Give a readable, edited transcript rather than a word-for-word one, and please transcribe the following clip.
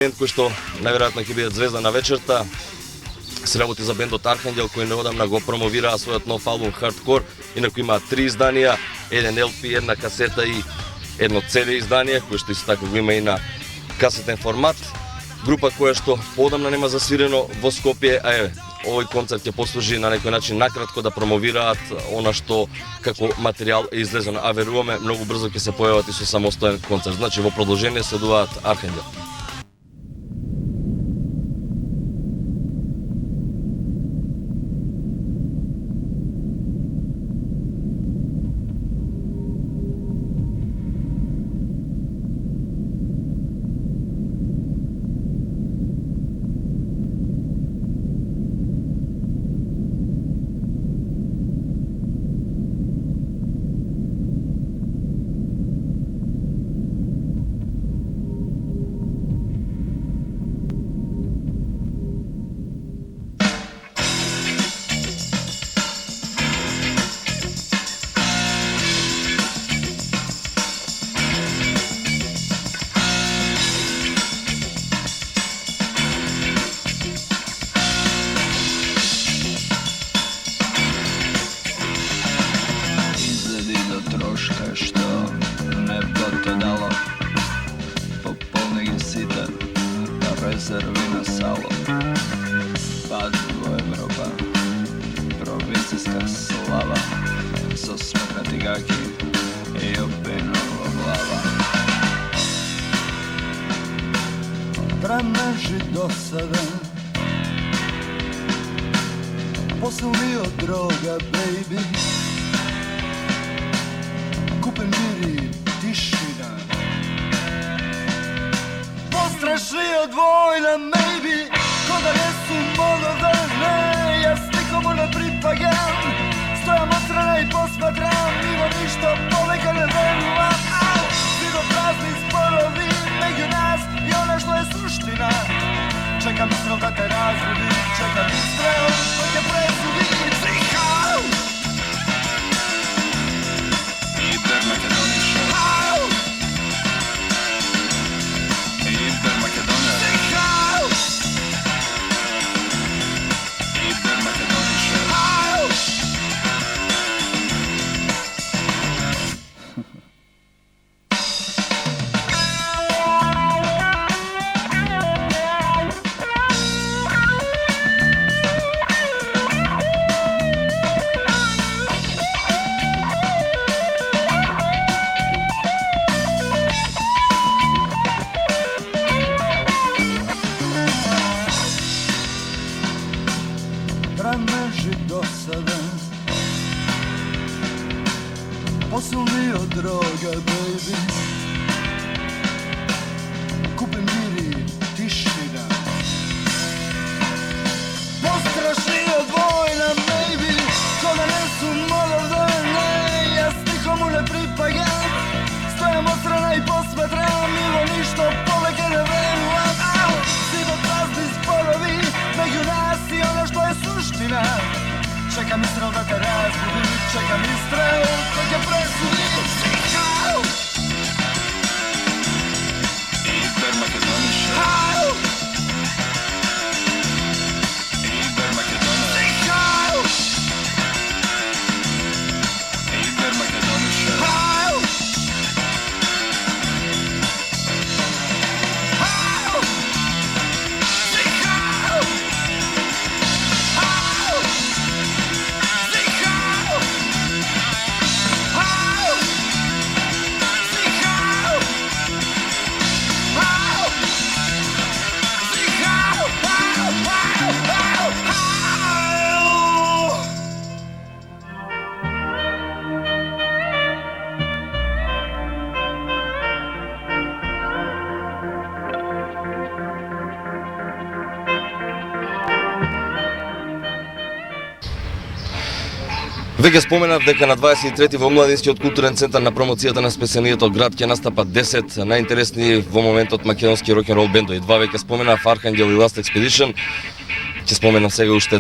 кој што најверојатно ќе биде звезда на вечерта. Се работи за бендот Архангел, кој неодамна го промовираа својот нов албум Hardcore. Инаку има 3 изданија, еден LP, една касета и едно CD издание, кој што исто така го има и на касетен формат. Група која што поодамна нема засвирено во Скопје, а овој концерт ќе послужи на некој начин накратко да промовираат она што како материјал е излезено, а веруваме многу брзо ќе се појават и со самостоен концерт. Значи во продолжение следуваат Архангел. Što nebo to dalo, popolnik je sitan, na rezervi na salo. Pad u Evropa, provincijska slava, so smrkati gaki i opinova glava. Trameži dosadan, poslio droga, baby. Kupe miri, tišina, postrašio dvojna, maybe, ko da jesu monoverné, ja s nikomu ne pripagam, stojam od strana i posmatram, mimo ništa poveka ne verujem, svi prazni sporovi među nas i ono što je suština, čekam istrel da te razbudi, čekam istrel da te presudi, psihal! Trameži dosadan, poslio droga, baby. Kupe miri, tišina, postrašio dvojna, maybe, ko da nesu molovdane, ja s nikomu ne pripagam, stojam od strana i posmatram, milo ništa poveke ne verujem, svi do prazni sporovi među nas i ono što je suština, čekam istrel da te razbudi, čekam istrel da te presudi, psihal! Iber Makedoniše, Iber Makedoniše, psihal! Iber Makedoniše, Веќе споменав дека на 23 во Младинскиот културен центар на промоцијата на спесенијето град ќе настапат 10 најинтересни во моментот македонски рок-н-рол бендови. Два веќе споменав Архангел и Last Expedition. Ќе споменам сега уште